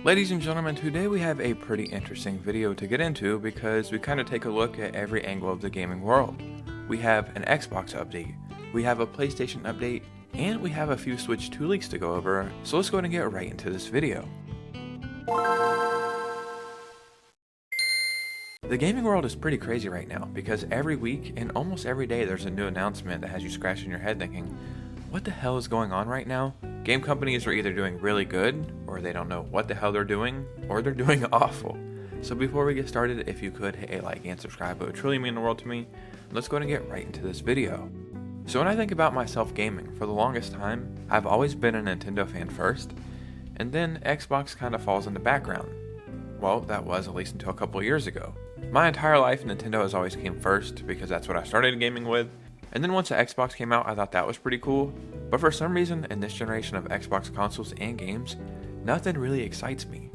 Ladies and gentlemen, today we have a pretty interesting video to get into because we kind of take a look at every angle of the gaming world. We have an Xbox update, we have a PlayStation update, and we have a few Switch 2 leaks to go over, so let's go ahead and get right into this video. The gaming world is pretty crazy right now because every week and almost every day there's a new announcement that has you scratching your head thinking, what the hell is going on right now? Game companies are either doing really good, or they don't know what the hell they're doing, or they're doing awful. So before we get started, if you could hit a like and subscribe, it would truly mean the world to me. Let's go ahead and get right into this video. So when I think about myself gaming, for the longest time, I've always been a Nintendo fan first, and then Xbox kind of falls in the background. Well, that was at least until a couple of years ago. My entire life, Nintendo has always came first because that's what I started gaming with. And then once the Xbox came out, I thought that was pretty cool. But for some reason, in this generation of Xbox consoles and games, nothing really excites me.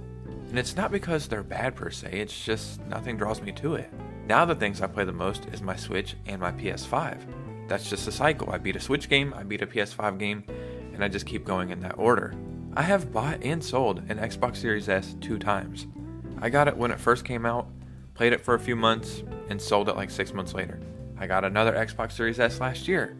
And it's not because they're bad per se, it's just nothing draws me to it. Now the things I play the most is my Switch and my PS5. That's just a cycle. I beat a Switch game, I beat a PS5 game, and I just keep going in that order. I have bought and sold an Xbox Series S 2 times. I got it when it first came out, played it for a few months, and sold it like 6 months later. I got another Xbox Series S last year,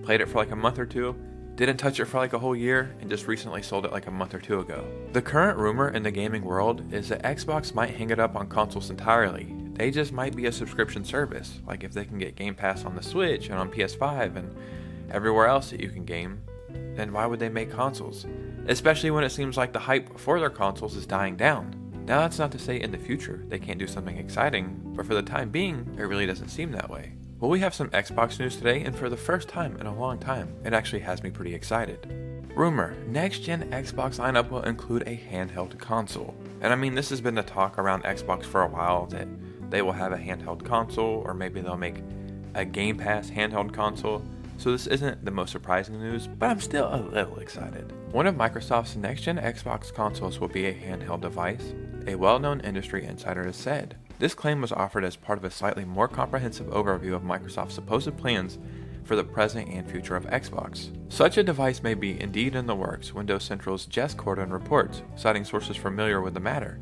played it for like a month or two, didn't touch it for like a whole year, and just recently sold it like a month or two ago. The current rumor in the gaming world is that Xbox might hang it up on consoles entirely. They just might be a subscription service, like if they can get Game Pass on the Switch and on PS5 and everywhere else that you can game, then why would they make consoles? Especially when it seems like the hype for their consoles is dying down. Now that's not to say in the future they can't do something exciting, but for the time being, it really doesn't seem that way. Well, we have some Xbox news today, and for the first time in a long time, it actually has me pretty excited. Rumor, next-gen Xbox lineup will include a handheld console. And I mean, this has been the talk around Xbox for a while, that they will have a handheld console, or maybe they'll make a Game Pass handheld console. So this isn't the most surprising news, but I'm still a little excited. One of Microsoft's next-gen Xbox consoles will be a handheld device, a well-known industry insider has said. This claim was offered as part of a slightly more comprehensive overview of Microsoft's supposed plans for the present and future of Xbox. Such a device may be indeed in the works, Windows Central's Jess Corden reports, citing sources familiar with the matter.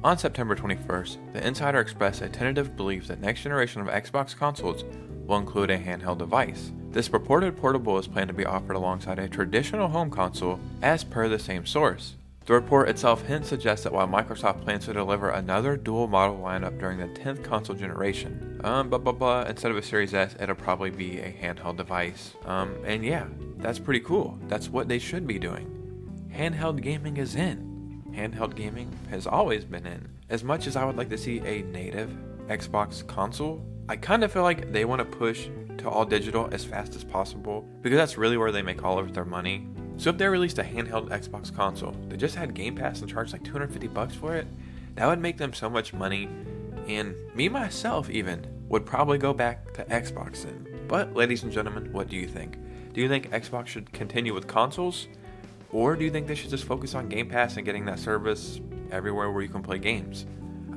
On September 21st, the insider expressed a tentative belief that next generation of Xbox consoles will include a handheld device. This purported portable is planned to be offered alongside a traditional home console as per the same source. The report itself hence suggests that while Microsoft plans to deliver another dual model lineup during the 10th console generation, instead of a Series S, it'll probably be a handheld device. And yeah, that's pretty cool. That's what they should be doing. Handheld gaming is in. Handheld gaming has always been in. As much as I would like to see a native Xbox console, I kind of feel like they want to push to all digital as fast as possible because that's really where they make all of their money. So if they released a handheld Xbox console that just had Game Pass and charged like $250 for it, that would make them so much money, and me myself even would probably go back to Xbox then. But ladies and gentlemen, what do you think? Do you think Xbox should continue with consoles? Or do you think they should just focus on Game Pass and getting that service everywhere where you can play games?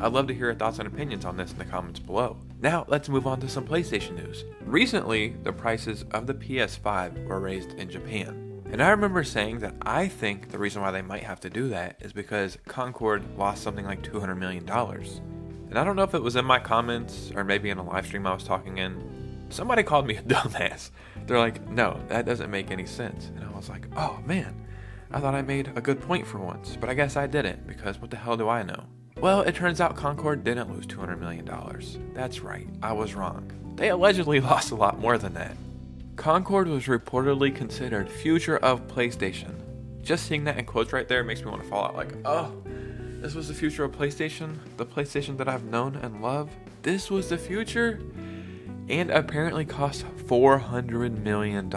I'd love to hear your thoughts and opinions on this in the comments below. Now, let's move on to some PlayStation news. Recently, the prices of the PS5 were raised in Japan. And I remember saying that I think the reason why they might have to do that is because Concord lost something like $200 million. And I don't know if it was in my comments or maybe in a live stream I was talking in. Somebody called me a dumbass. They're like, no, that doesn't make any sense. And I was like, oh man, I thought I made a good point for once. But I guess I didn't, because what the hell do I know? Well, it turns out Concord didn't lose $200 million. That's right, I was wrong. They allegedly lost a lot more than that. Concord was reportedly considered future of PlayStation. Just seeing that in quotes right there makes me want to fall out like, oh, this was the future of PlayStation? The PlayStation that I've known and loved? This was the future? And apparently cost $400 million.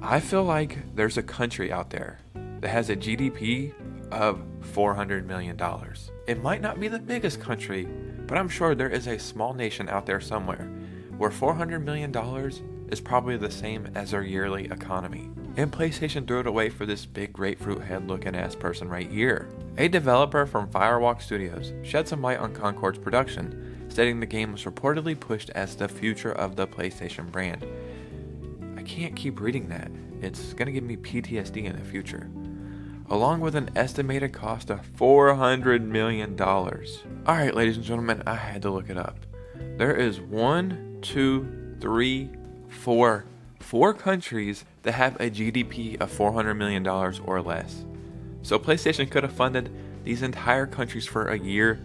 I feel like there's a country out there that has a GDP of $400 million. It might not be the biggest country, but I'm sure there is a small nation out there somewhere where $400 million is probably the same as their yearly economy. And PlayStation threw it away for this big grapefruit head looking ass person right here. A developer from Firewalk Studios shed some light on Concord's production, stating the game was reportedly pushed as the future of the PlayStation brand. I can't keep reading that. It's gonna give me PTSD in the future. along with an estimated cost of $400 million. Alright, ladies and gentlemen, I had to look it up. There is 4 countries that have a GDP of $400 million or less. So PlayStation could have funded these entire countries for a year,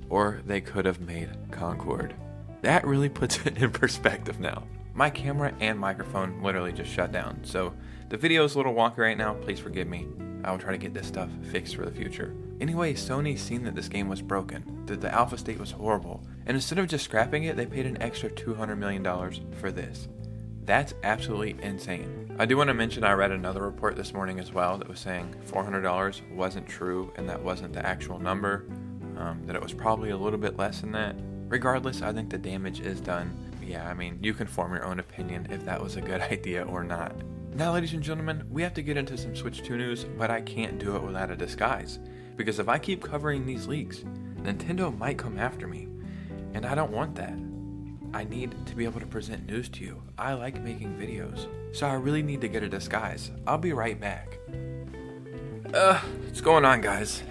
or they could have made Concord. That really puts it in perspective now. My camera and microphone literally just shut down, so the video is a little wonky right now. Please forgive me. I will try to get this stuff fixed for the future. Anyway, Sony seen that this game was broken, that the alpha state was horrible, and instead of just scrapping it, they paid an extra $200 million for this. That's absolutely insane. I do want to mention I read another report this morning as well that was saying $400 wasn't true and that wasn't the actual number, that it was probably a little bit less than that. Regardless, I think the damage is done. Yeah, I mean, you can form your own opinion if that was a good idea or not. Now, ladies and gentlemen, we have to get into some Switch 2 news, but I can't do it without a disguise. Because if I keep covering these leaks, Nintendo might come after me. And I don't want that. I need to be able to present news to you. I like making videos. So I really need to get a disguise. I'll be right back. What's going on, guys?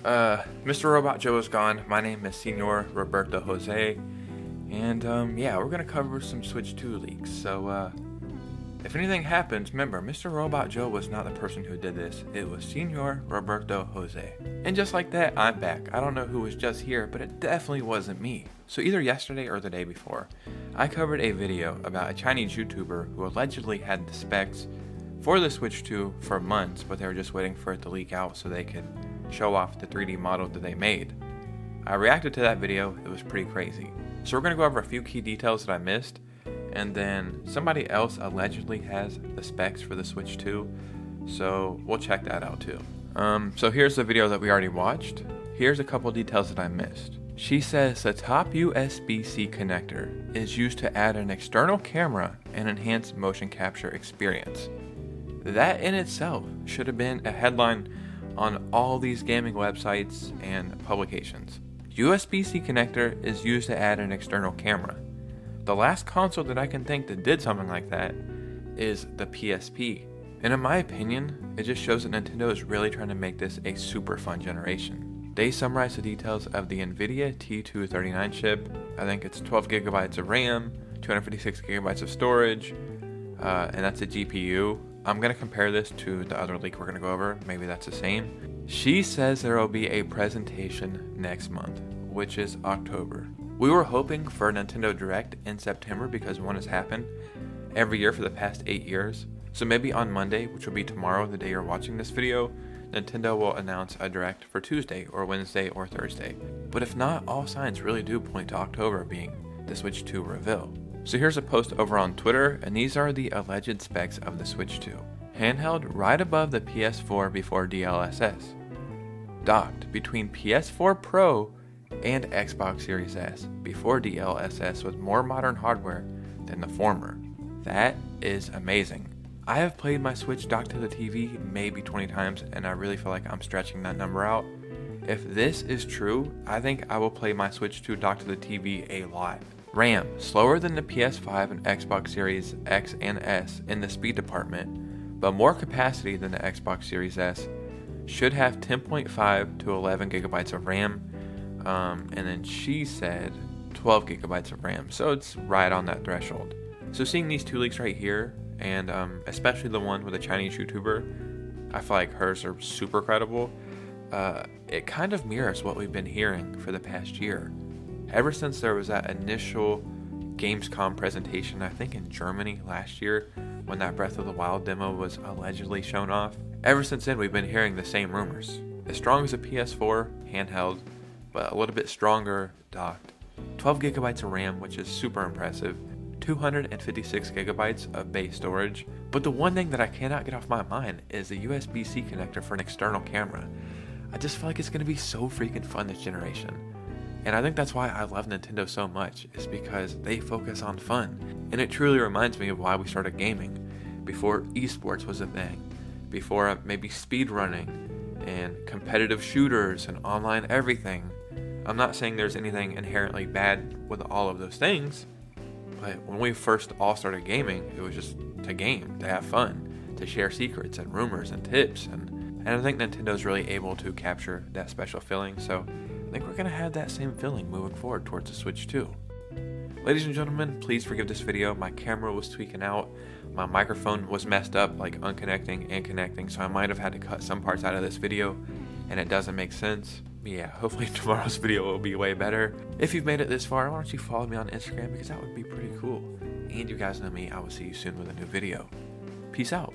Mr. Robot Joe is gone. My name is Senor Roberto Jose. And, yeah, we're gonna cover some Switch 2 leaks. So, if anything happens, remember, Mr. Robot Joe was not the person who did this. It was Senor Roberto Jose. And just like that, I'm back. I don't know who was just here, but it definitely wasn't me. So either yesterday or the day before, I covered a video about a Chinese YouTuber who allegedly had the specs for the Switch 2 for months, but they were just waiting for it to leak out so they could show off the 3D model that they made. I reacted to that video. It was pretty crazy. So we're going to go over a few key details that I missed, and then somebody else allegedly has the specs for the Switch 2, so we'll check that out too. So here's the video that we already watched. Here's a couple details that I missed. She says the top USB-C connector is used to add an external camera and enhance motion capture experience. That in itself should have been a headline on all these gaming websites and publications. USB-C connector is used to add an external camera. The last console that I can think that did something like that is the PSP. And in my opinion, it just shows that Nintendo is really trying to make this a super fun generation. They summarize the details of the NVIDIA T239 chip. I think it's 12 gigabytes of RAM, 256 gigabytes of storage, and that's a GPU. I'm going to compare this to the other leak we're going to go over. Maybe that's the same. She says there will be a presentation next month, which is October. We were hoping for a Nintendo Direct in September because one has happened every year for the past 8 years. So maybe on Monday, which will be tomorrow, the day you're watching this video, Nintendo will announce a Direct for Tuesday or Wednesday or Thursday. But if not, all signs really do point to October being the Switch 2 reveal. So here's a post over on Twitter, and these are the alleged specs of the Switch 2. Handheld right above the PS4 before DLSS. Docked between PS4 Pro and Xbox Series S before DLSS with more modern hardware than the former. That is amazing. I have played my Switch docked to the TV maybe 20 times, and I really feel like I'm stretching that number out. If this is true, I think I will play my Switch 2 docked to the TV a lot. RAM, slower than the PS5 and Xbox Series X and S in the speed department, but more capacity than the Xbox Series S. Should have 10.5 to 11 gigabytes of RAM, and then she said 12 gigabytes of RAM, so it's right on that threshold. So seeing these two leaks right here, and especially the one with a Chinese YouTuber, I feel like hers are super credible. It kind of mirrors what we've been hearing for the past year. Ever since there was that initial Gamescom presentation, I think in Germany last year, when that Breath of the Wild demo was allegedly shown off, ever since then we've been hearing the same rumors. As strong as a PS4 handheld, but a little bit stronger docked. 12 gigabytes of RAM, which is super impressive. 256 gigabytes of base storage. But the one thing that I cannot get off my mind is the USB-C connector for an external camera. I just feel like it's going to be so freaking fun this generation. And I think that's why I love Nintendo so much, is because they focus on fun. And it truly reminds me of why we started gaming. Before esports was a thing. Before maybe speedrunning and competitive shooters and online everything. I'm not saying there's anything inherently bad with all of those things. But when we first all started gaming, it was just to game, to have fun, to share secrets and rumors and tips and And I think Nintendo's really able to capture that special feeling, so I think we're going to have that same feeling moving forward towards the Switch 2. Ladies and gentlemen, please forgive this video. My camera was tweaking out, my microphone was messed up, like unconnecting and connecting, so I might have had to cut some parts out of this video, and it doesn't make sense. Yeah, hopefully tomorrow's video will be way better. If you've made it this far, why don't you follow me on Instagram, because that would be pretty cool. And you guys know me, I will see you soon with a new video. Peace out.